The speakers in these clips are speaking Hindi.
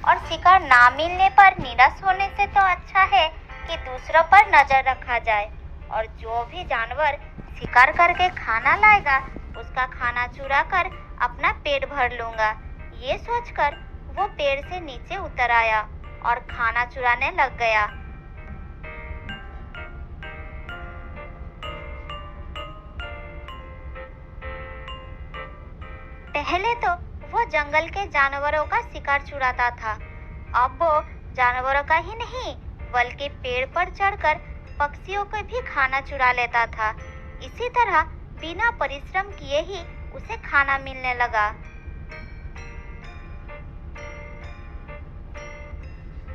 और शिकार ना मिलने पर निराश होने से तो अच्छा है कि दूसरों पर नजर रखा जाए और जो भी जानवर शिकार करके खाना लाएगा उसका खाना चुरा कर अपना पेट भर लूंगा। ये सोचकर वो पेड़ से नीचे उतर आया और खाना चुराने लग गया। पहले तो वो जंगल के जानवरों का शिकार चुराता था। अब वो जानवरों का ही नहीं बल्कि पेड़ पर चढ़कर पक्षियों को भी खाना चुरा लेता था। इसी तरह बिना परिश्रम किए ही उसे खाना मिलने लगा।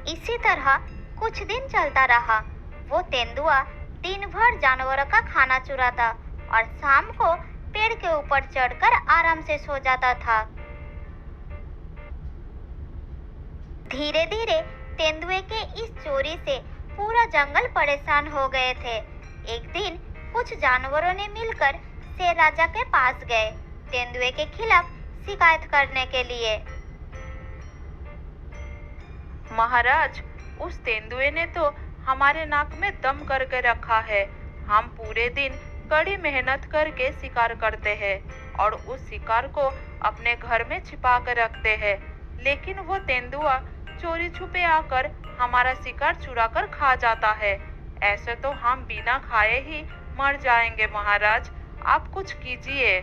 इसी तरह कुछ दिन चलता रहा। वो तेंदुआ दिन भर जानवरों का खाना चुराता और शाम को पेड़ के ऊपर चढ़कर आराम से सो जाता था। धीरे धीरे तेंदुए के इस चोरी से पूरा जंगल परेशान हो गए थे। एक दिन कुछ जानवरों ने मिलकर शेर राजा के पास गए तेंदुए के खिलाफ शिकायत करने के लिए। महाराज, उस तेंदुए ने तो हमारे नाक में दम करके रखा है। हम पूरे दिन कड़ी मेहनत करके शिकार करते हैं और उस शिकार को अपने घर में छिपा कर रखते हैं, लेकिन वो तेंदुआ चोरी छुपे आकर हमारा शिकार चुरा कर खा जाता है। ऐसे तो हम बिना खाए ही मर जाएंगे। महाराज, आप कुछ कीजिए।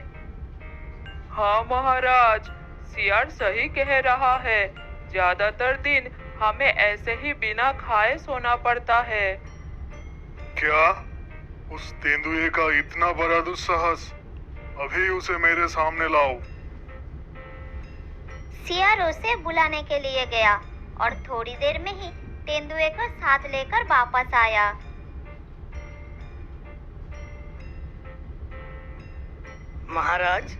हाँ महाराज, सियार सही कह रहा है। ज्यादातर दिन हमें ऐसे ही बिना खाए सोना पड़ता है। क्या? उस तेंदुए का इतना बड़ा दुस्साहस? अभी उसे मेरे सामने लाओ। सियार उसे बुलाने के लिए गया और थोड़ी देर में ही तेंदुए को साथ लेकर वापस आया। महाराज,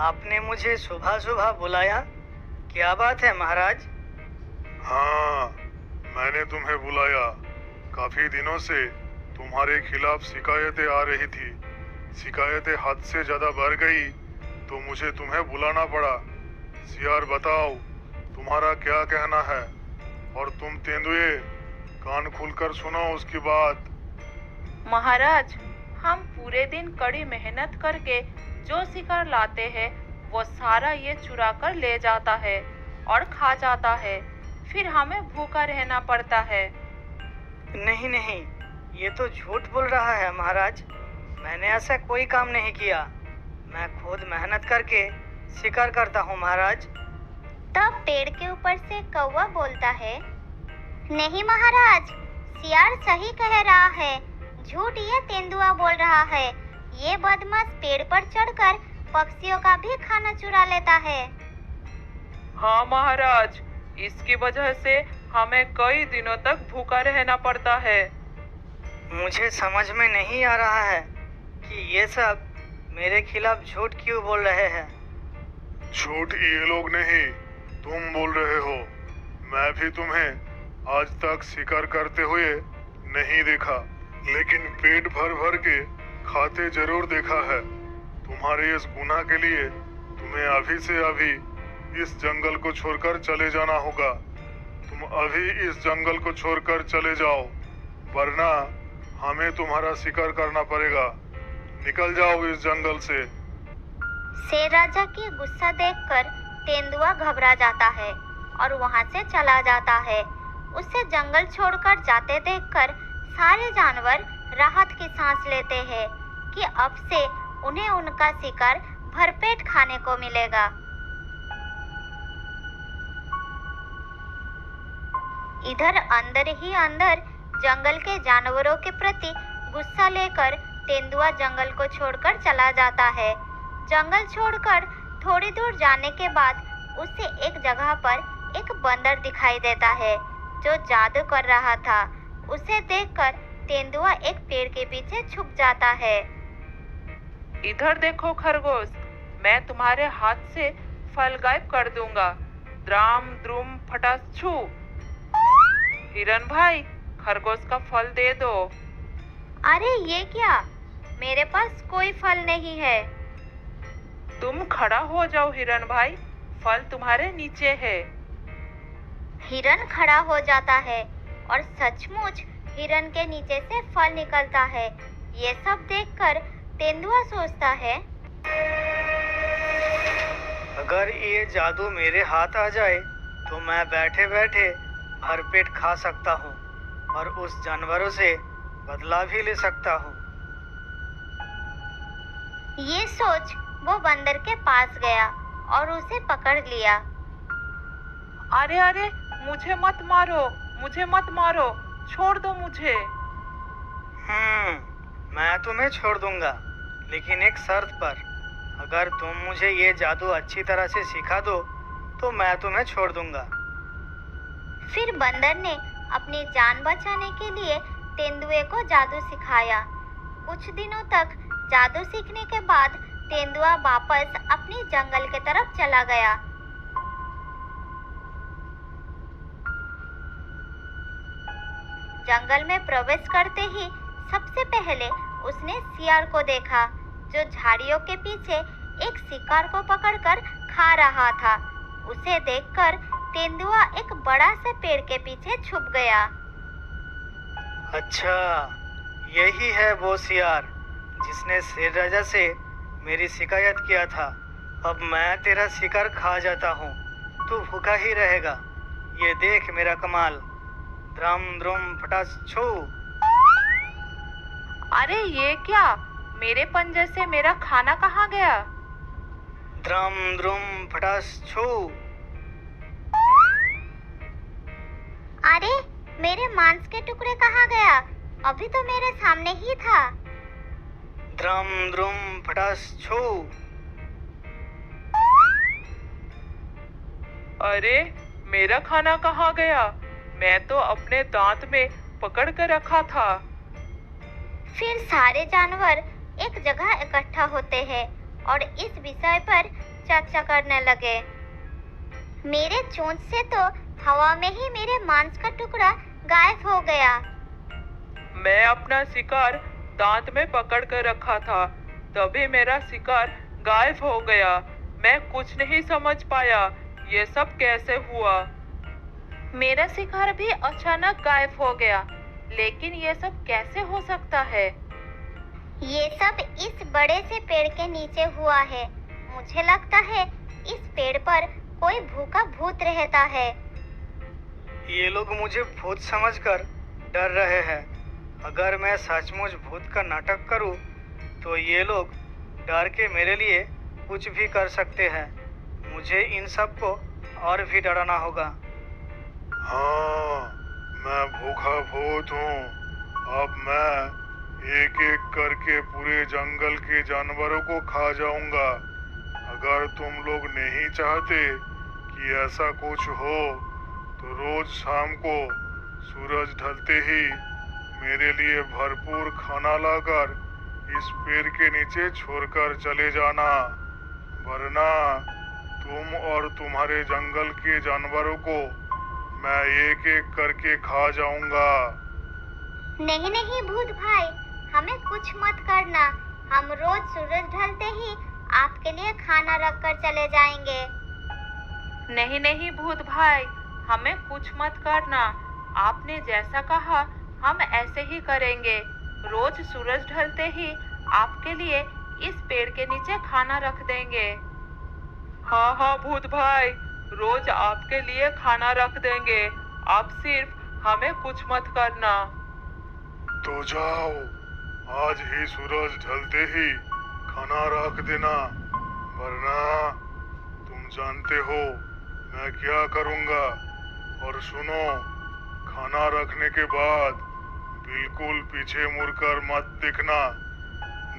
आपने मुझे सुबह सुबह बुलाया, क्या बात है महाराज? हाँ, मैंने तुम्हें बुलाया। काफी दिनों से तुम्हारे खिलाफ शिकायतें आ रही थी। शिकायतें हद से ज्यादा बढ़ गई तो मुझे तुम्हें बुलाना पड़ा। सियार, बताओ तुम्हारा क्या कहना है? और तुम तेंदुए, कान खोलकर सुनो उसकी बात। महाराज, हम पूरे दिन कड़ी मेहनत करके जो शिकार लाते हैं वो सारा ये चुरा कर ले जाता है और खा जाता है। फिर हमें भूखा रहना पड़ता है। नहीं नहीं, ये तो झूठ बोल रहा है महाराज। मैंने ऐसा कोई काम नहीं किया। मैं खुद मेहनत करके शिकार करता हूँ महाराज। तब पेड़ के ऊपर से कौवा बोलता है, नहीं महाराज, सियार सही कह रहा है। झूठ ये तेंदुआ बोल रहा है। ये बदमाश पेड़ पर चढ़कर पक्षियों का भी खाना चुरा लेता है। हाँ महाराज, इसकी वजह से हमें कई दिनों तक भूखा रहना पड़ता है। मुझे समझ में नहीं आ रहा है कि ये सब मेरे खिलाफ झूठ क्यों बोल रहे हैं। झूठ ये लोग नहीं, तुम बोल रहे हो। मैं भी तुम्हें आज तक शिकार करते हुए नहीं देखा, लेकिन पेट भर भर के खाते जरूर देखा है। तुम्हारे इस गुनाह के लिए तुम्हें अभी से अभी इस जंगल को छोड़कर चले जाना होगा। तुम अभी इस जंगल को छोड़कर चले जाओ, वरना हमें तुम्हारा शिकार करना पड़ेगा। निकल जाओ इस जंगल से। शेर राजा की गुस्सा देखकर तेंदुआ घबरा जाता है और वहां से चला जाता है। उसे जंगल छोड़कर जाते देखकर सारे जानवर राहत की सांस लेते हैं कि अब से उन्हें उनका शिकार भरपेट खाने को मिलेगा। इधर अंदर ही अंदर जंगल के जानवरों के प्रति गुस्सा लेकर तेंदुआ जंगल को छोड़कर चला जाता है। जंगल छोड़कर थोड़ी दूर जाने के बाद उसे एक जगह पर एक बंदर दिखाई देता है जो जादू कर रहा था। उसे देखकर तेंदुआ एक पेड़ के पीछे छुप जाता है। इधर देखो खरगोश, मैं तुम्हारे हाथ से फल गायब कर दूंगा। द्राम द्रुम फटास्छू। हिरन भाई, खरगोश का फल दे दो। अरे ये क्या? मेरे पास कोई फल नहीं है। तुम खड़ा हो जाओ हिरन भाई, फल तुम्हारे नीचे है। हिरन खड़ा हो जाता है और सचमुच हिरन के नीचे से फल निकलता है। ये सब देखकर तेंदुआ सोचता है, अगर ये जादू मेरे हाथ आ जाए तो मैं बैठे बैठे भरपेट खा सकता हूँ और उस जानवरों से बदला भी ले सकता हूँ। ये सोच वो बंदर के पास गया और उसे पकड़ लिया। अरे अरे, मुझे मत मारो, मुझे मत मारो, छोड़ दो मुझे। मैं तुम्हें छोड़ दूंगा, लेकिन एक शर्त पर। अगर तुम मुझे ये जादू अच्छी तरह से सिखा दो तो मैं तुम्हें छोड़ दूंगा। फिर बंदर ने अपनी जान बचाने के लिए तेंदुए को जादू सिखाया। कुछ दिनों तक जादू सीखने के बाद तेंदुआ वापस अपनी जंगल के तरफ चला गया। जंगल में प्रवेश करते ही सबसे पहले उसने सियार को देखा, जो झाड़ियों के पीछे एक शिकार को पकड़कर खा रहा था। उसे देखकर तेंदुआ एक बड़ा से पेड़ के पीछे छुप गया। अच्छा, यही है वो सियार जिसने शेर राजा से मेरी शिकायत किया था। अब मैं तेरा शिकार खा जाता हूँ, तू भूखा ही रहेगा। ये देख मेरा कमाल। द्रम द्रुम फटास छू। अरे ये क्या, मेरे पंजे से मेरा खाना कहाँ गया? द्रम द्रुम फटास छू। अरे मेरे मांस के टुकड़े कहाँ गया? अभी तो मेरे सामने ही था। द्रम द्रुम फटास छू। अरे मेरा खाना कहाँ गया? मैं तो अपने दांत में पकड़ कर रखा था। फिर सारे जानवर एक जगह इकट्ठा होते हैं और इस विषय पर चर्चा करने लगे। मेरे चोंच से तो हवा में ही मेरे मांस का टुकड़ा गायब हो गया। मैं अपना शिकार दांत में पकड़ कर रखा था, तभी मेरा शिकार गायब हो गया। मैं कुछ नहीं समझ पाया, ये सब कैसे हुआ? मेरा शिकार भी अचानक गायब हो गया, लेकिन ये सब कैसे हो सकता है? ये सब इस बड़े से पेड़ के नीचे हुआ है। मुझे लगता है इस पेड़ पर कोई भूखा भूत रहता है। ये लोग मुझे भूत समझकर डर रहे हैं। अगर मैं सचमुच भूत का नाटक करूं, तो ये लोग डर के मेरे लिए कुछ भी कर सकते हैं। मुझे इन सब को और भी डराना होगा। हाँ, मैं भूखा भूत हूँ। अब मैं एक एक करके पूरे जंगल के जानवरों को खा जाऊंगा। अगर तुम लोग नहीं चाहते कि ऐसा कुछ हो, तो रोज शाम को सूरज ढलते ही मेरे लिए भरपूर खाना लाकर इस पेड़ के नीचे छोड़कर चले जाना, वरना तुम और तुम्हारे जंगल के जानवरों को मैं एक एक करके खा जाऊंगा। नहीं नहीं भूत भाई, हमें कुछ मत करना। हम रोज सूरज ढलते ही आपके लिए खाना रख कर चले जाएंगे। नहीं नहीं भूत भाई, हमें कुछ मत करना। आपने जैसा कहा हम ऐसे ही करेंगे। रोज सूरज ढलते ही आपके लिए इस पेड़ के नीचे खाना रख देंगे। हाँ हाँ भूत भाई, रोज आपके लिए खाना रख देंगे। आप सिर्फ हमें कुछ मत करना। तो जाओ, आज ही सूरज ढलते ही खाना रख देना, वरना तुम जानते हो मैं क्या करूंगा। और सुनो, खाना रखने के बाद बिल्कुल पीछे मुड़कर मत दिखना,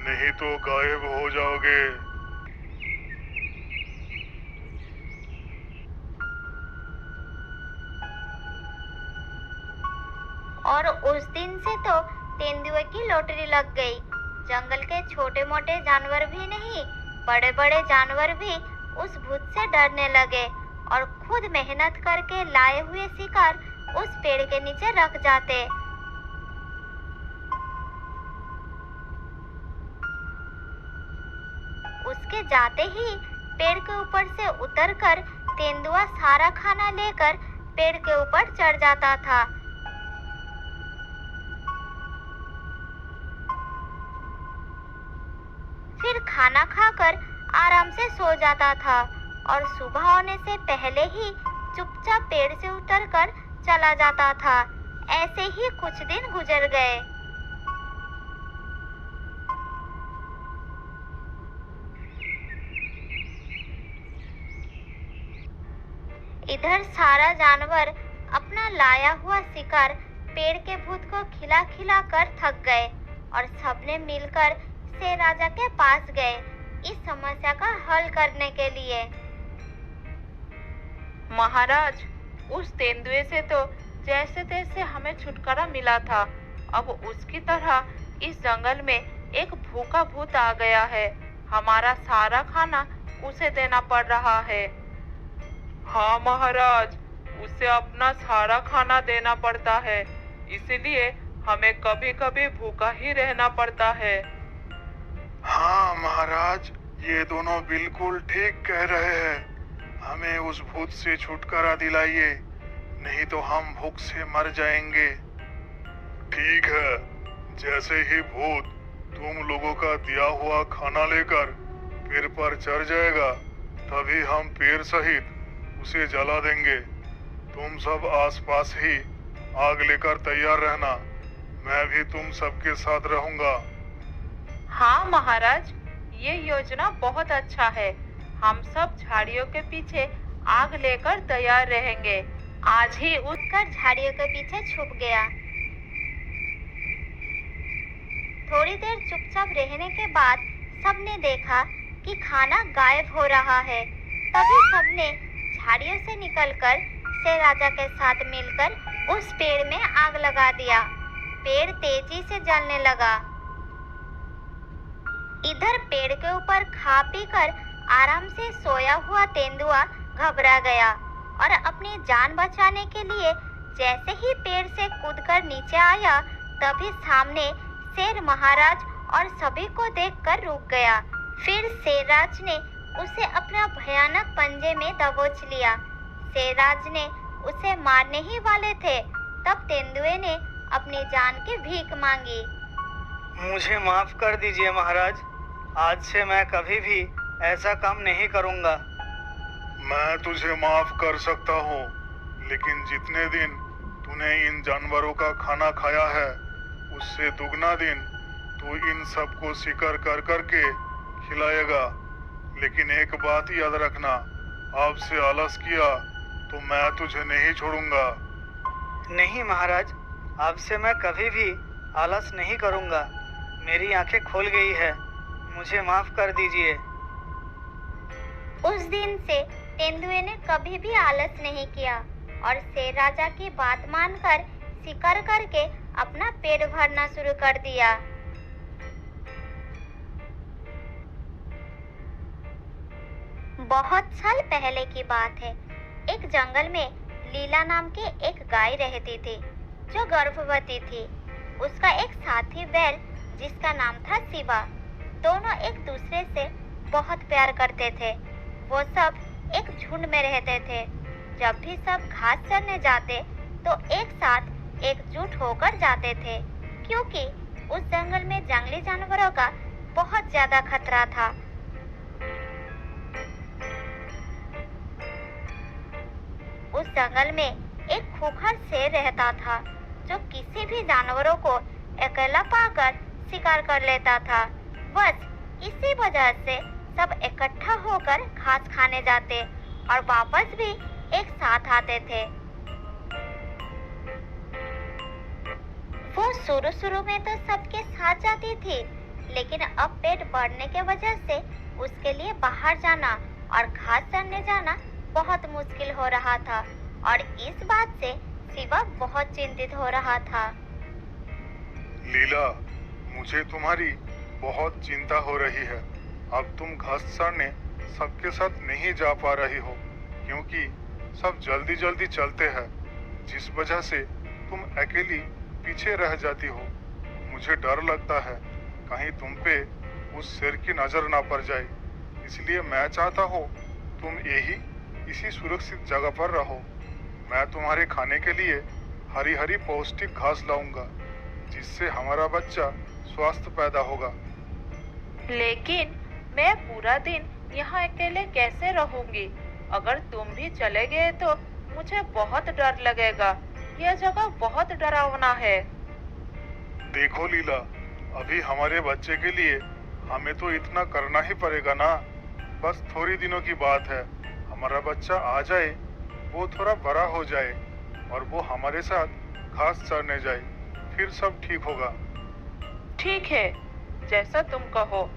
नहीं तो गायब हो जाओगे। और उस दिन से तो तेंदुए की लॉटरी लग गई। जंगल के छोटे मोटे जानवर भी नहीं, बड़े बड़े जानवर भी उस भूत से डरने लगे और खुद मेहनत करके लाए हुए शिकार उस पेड़ के नीचे रख जाते। उसके जाते ही पेड़ के ऊपर से उतरकर तेंदुआ सारा खाना लेकर पेड़ के ऊपर चढ़ जाता था। फिर खाना खाकर आराम से सो जाता था और सुबह होने से पहले ही चुपचाप पेड़ से उतरकर चला जाता था। ऐसे ही कुछ दिन गुजर गए। इधर सारा जानवर अपना लाया हुआ शिकार पेड़ के भूत को खिला खिला कर थक गए और सबने मिलकर शेर राजा के पास गए इस समस्या का हल करने के लिए। महाराज, उस तेंदुए से तो जैसे तैसे हमें छुटकारा मिला था, अब उसकी तरह इस जंगल में एक भूखा भूत आ गया है। हमारा सारा खाना उसे देना पड़ रहा है। हाँ महाराज, उसे अपना सारा खाना देना पड़ता है, इसलिए हमें कभी कभी भूखा ही रहना पड़ता है। हाँ महाराज, ये दोनों बिल्कुल ठीक कह रहे हैं। हमें उस भूत से छुटकारा दिलाइए, नहीं तो हम भूख से मर जाएंगे। ठीक है, जैसे ही भूत तुम लोगों का दिया हुआ खाना लेकर पेड़ पर चढ़ जाएगा, तभी हम पेड़ सहित उसे जला देंगे। तुम सब आसपास ही आग लेकर तैयार रहना, मैं भी तुम सबके साथ रहूंगा। हाँ महाराज, ये योजना बहुत अच्छा है। हम सब झाड़ियों के पीछे आग लेकर तैयार रहेंगे। आज ही उठकर झाड़ियों के पीछे छुप गया। थोड़ी देर चुपचाप रहने के बाद सबने देखा कि खाना गायब हो रहा है। तभी सबने झाड़ियों से निकलकर शेर राजा के साथ मिलकर उस पेड़ में आग लगा दिया। पेड़ तेजी से जलने लगा। इधर पेड़ के ऊपर खा पी कर आराम से सोया हुआ तेंदुआ घबरा गया और अपनी जान बचाने के लिए जैसे ही पेड़ से कूदकर नीचे आया, तभी सामने शेर महाराज और सभी को देखकर रुक गया। फिर शेरराज ने उसे अपना भयानक पंजे में दबोच लिया। शेरराज ने उसे मारने ही वाले थे, तब तेंदुए ने अपनी जान की भीख मांगी। मुझे माफ कर दीजिए महाराज, आज से मैं कभी भी ऐसा काम नहीं करूंगा। मैं तुझे माफ कर सकता हूँ, लेकिन जितने दिन तूने इन जानवरों का खाना खाया है, उससे दुगना दिन तू इन सबको शिकार कर करके खिलाएगा। लेकिन एक बात याद रखना, अब से आलस किया तो मैं तुझे नहीं छोड़ूंगा। नहीं महाराज, अब से मैं कभी भी आलस नहीं करूंगा। मेरी आंखें खोल गई है, मुझे माफ कर दीजिए। उस दिन से तेंदुए ने कभी भी आलस नहीं किया और शेर राजा की बात मानकर शिकार करके अपना पेट भरना शुरू कर दिया। बहुत साल पहले की बात है। एक जंगल में लीला नाम की एक गाय रहती थी जो गर्भवती थी। उसका एक साथी बैल जिसका नाम था शिवा। दोनों एक दूसरे से बहुत प्यार करते थे। वो सब एक झुंड में रहते थे। जब भी सब घास चरने जाते तो एक साथ एकजुट होकर जाते थे, क्योंकि उस जंगल में जंगली जानवरों का बहुत ज्यादा खतरा था। उस जंगल में एक खूंखार शेर रहता था जो किसी भी जानवरों को अकेला पाकर शिकार कर लेता था। बस इसी वजह से सब इकट्ठा होकर घास खाने जाते और वापस भी एक साथ आते थे। वो शुरू में तो सबके साथ जाती थी, लेकिन अब पेट बढ़ने के वजह से उसके लिए बाहर जाना और घास चरने जाना बहुत मुश्किल हो रहा था और इस बात से शिवा बहुत चिंतित हो रहा था। लीला, मुझे तुम्हारी बहुत चिंता हो रही है। अब तुम घास चरने सबके साथ नहीं जा पा रही हो, क्योंकि सब जल्दी जल्दी चलते हैं, जिस वजह से तुम अकेली पीछे रह जाती हो। मुझे डर लगता है कहीं तुम पे उस शेर की नजर ना पड़ जाए, इसलिए मैं चाहता हूँ तुम इसी सुरक्षित जगह पर रहो। मैं तुम्हारे खाने के लिए हरी हरी पौष्टिक घास लाऊंगा, जिससे हमारा बच्चा स्वस्थ पैदा होगा। लेकिन मैं पूरा दिन यहाँ अकेले कैसे रहूंगी? अगर तुम भी चले गए तो मुझे बहुत डर लगेगा। यह जगह बहुत डरावना है। देखो लीला, अभी हमारे बच्चे के लिए हमें तो इतना करना ही पड़ेगा ना। बस थोड़ी दिनों की बात है, हमारा बच्चा आ जाए, वो थोड़ा बड़ा हो जाए और वो हमारे साथ घास चरने जाए, फिर सब ठीक होगा। ठीक है, जैसा तुम कहो,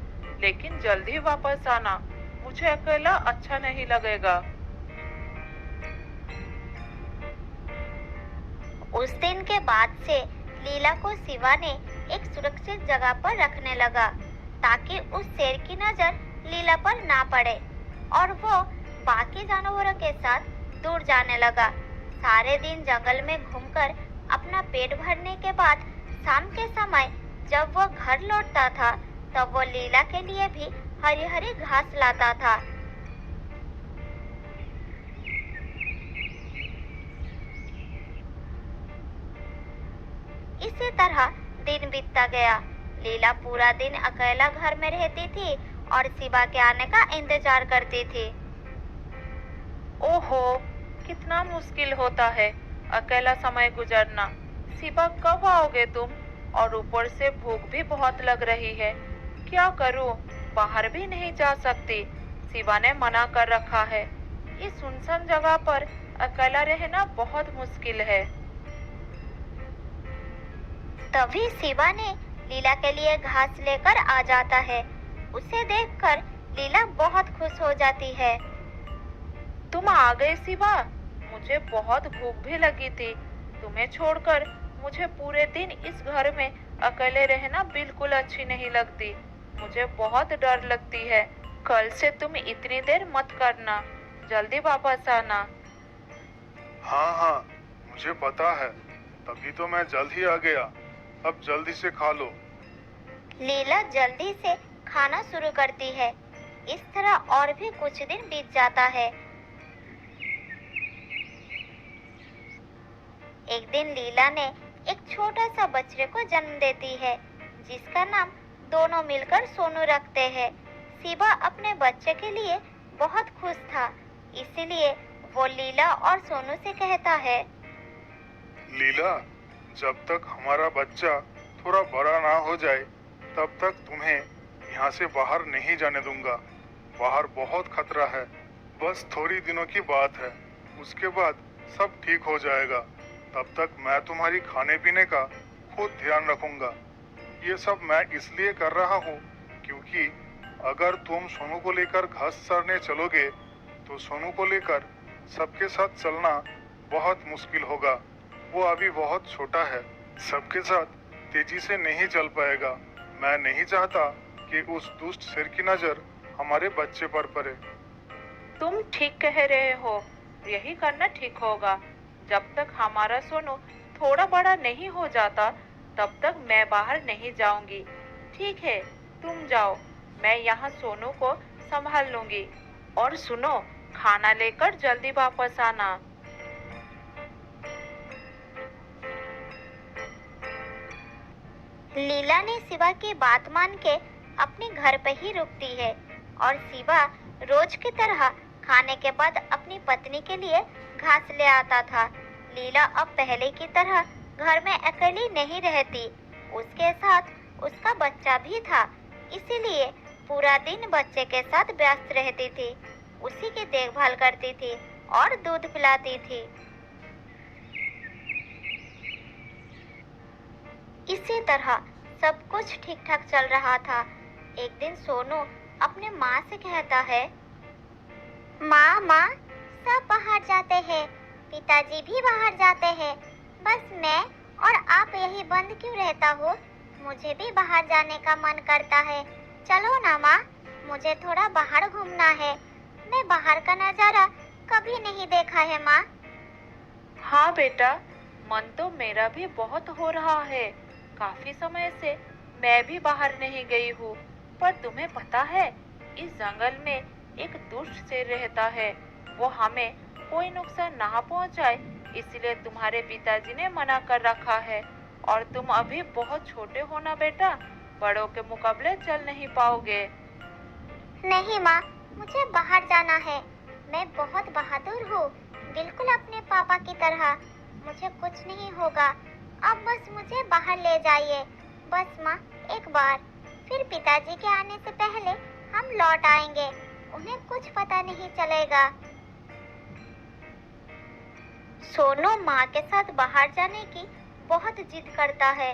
लेकिन जल्दी वापस आना। मुझे अकेला अच्छा नहीं लगेगा। उस दिन के बाद से लीला को शिवा ने एक सुरक्षित जगह पर रखने लगा, ताकि उस शेर की नजर लीला पर ना पड़े और वो बाकी जानवरों के साथ दूर जाने लगा। सारे दिन जंगल में घूमकर अपना पेट भरने के बाद शाम के समय जब वो घर लौटता था, तब वो लीला के लिए भी हरी हरी घास लाता था। इसी तरह दिन बीतता गया। लीला पूरा दिन अकेला घर में रहती थी और शिवा के आने का इंतजार करती थी। ओहो, कितना मुश्किल होता है अकेला समय गुजरना। शिवा, कब आओगे तुम? और ऊपर से भूख भी बहुत लग रही है। क्या करूं? बाहर भी नहीं जा सकती। शिवा ने मना कर रखा है। इस सुनसान जगह पर अकेला रहना बहुत मुश्किल है। तभी शिवा ने लीला के लिए घास लेकर आ जाता है। उसे देखकर लीला बहुत खुश हो जाती है। तुम आ गए शिवा। मुझे बहुत भूख भी लगी थी। तुम्हें छोड़कर मुझे पूरे दिन इस घर में अकेले रहना बिल्कुल अच्छी नहीं लगती। मुझे बहुत डर लगती है। कल से तुम इतनी देर मत करना, जल्दी वापस आना। हाँ हाँ, मुझे पता है, तभी तो मैं जल्द ही आ गया। अब जल्दी से खा लो। लीला जल्दी से खाना शुरू करती है। इस तरह और भी कुछ दिन बीत जाता है। एक दिन लीला ने एक छोटा सा बच्चे को जन्म देती है, जिसका नाम दोनों मिलकर सोनू रखते हैं। शिवा अपने बच्चे के लिए बहुत खुश था, इसीलिए वो लीला और सोनू से कहता है, लीला, जब तक हमारा बच्चा थोड़ा बड़ा ना हो जाए, तब तक तुम्हें यहाँ से बाहर नहीं जाने दूंगा। बाहर बहुत खतरा है। बस थोड़ी दिनों की बात है, उसके बाद सब ठीक हो जाएगा। तब तक मैं तुम्हारी खाने पीने का खुद ध्यान रखूंगा। ये सब मैं इसलिए कर रहा हूँ क्योंकि अगर तुम सोनू को लेकर घास चरने चलोगे तो सोनू को लेकर सबके साथ चलना बहुत मुश्किल होगा। वो अभी बहुत छोटा है, सबके साथ तेजी से नहीं चल पाएगा। मैं नहीं चाहता कि उस दुष्ट शेर की नजर हमारे बच्चे पर पड़े। तुम ठीक कह रहे हो, यही करना ठीक होगा। जब तक हमारा सोनू थोड़ा बड़ा नहीं हो जाता, तब तक मैं बाहर नहीं जाऊंगी। ठीक है, तुम जाओ, मैं यहाँ सोनू को संभाल लूंगी। और सुनो, खाना लेकर जल्दी वापस आना। लीला ने शिवा की बात मान के अपने घर पे ही रुकती है और शिवा रोज की तरह खाने के बाद अपनी पत्नी के लिए घास ले आता था। लीला अब पहले की तरह घर में अकेली नहीं रहती, उसके साथ उसका बच्चा भी था, इसीलिए पूरा दिन बच्चे के साथ व्यस्त रहती थी, उसी की देखभाल करती थी और दूध पिलाती थी। इसी तरह सब कुछ ठीक ठाक चल रहा था। एक दिन सोनू अपने माँ से कहता है, माँ माँ, सब बाहर जाते हैं, पिताजी भी बाहर जाते हैं, बस मैं और आप यही बंद क्यों रहता हो? मुझे भी बाहर जाने का मन करता है। चलो ना माँ, मुझे थोड़ा बाहर घूमना है। मैं बाहर का नजारा कभी नहीं देखा है माँ। हाँ बेटा, मन तो मेरा भी बहुत हो रहा है। काफी समय से मैं भी बाहर नहीं गई हूँ। पर तुम्हें पता है, इस जंगल में एक दुष्ट शेर रहता है। वो हमें कोई नुकसान ना पहुँचाए इसलिए तुम्हारे पिताजी ने मना कर रखा है। और तुम अभी बहुत छोटे हो ना बेटा, बड़ों के मुकाबले चल नहीं पाओगे। नहीं माँ, मुझे बाहर जाना है। मैं बहुत बहादुर हूँ, बिल्कुल अपने पापा की तरह। मुझे कुछ नहीं होगा, अब बस मुझे बाहर ले जाइए। बस माँ, एक बार। फिर पिताजी के आने से पहले हम लौट आएंगे, उन्हें कुछ पता नहीं चलेगा। सोनू माँ के साथ बाहर जाने की बहुत जिद करता है।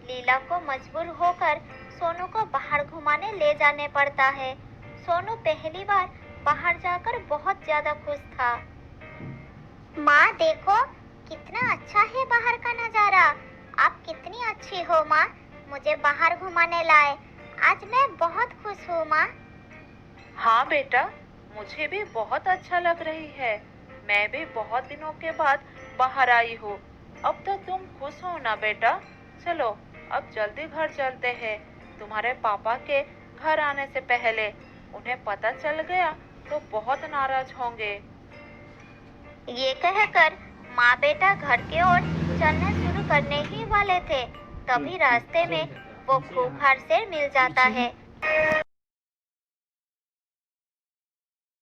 लीला को मजबूर होकर सोनू को बाहर घुमाने ले जाने पड़ता है। सोनू पहली बार बाहर जाकर बहुत ज्यादा खुश था। माँ देखो, कितना अच्छा है बाहर का नजारा। आप कितनी अच्छी हो माँ, मुझे बाहर घुमाने लाए। आज मैं बहुत खुश हूँ माँ। हाँ बेटा, मुझे भी बहुत अच्छा लग रही है। मैं भी बहुत दिनों के बाद बाहर आई हूँ। अब तो तुम खुश हो ना बेटा? चलो अब जल्दी घर चलते हैं। तुम्हारे पापा के घर आने से पहले उन्हें पता चल गया तो बहुत नाराज होंगे। ये कहकर माँ बेटा घर की ओर चलना शुरू करने ही वाले थे, तभी रास्ते में वो खूंखार शेर मिल जाता है।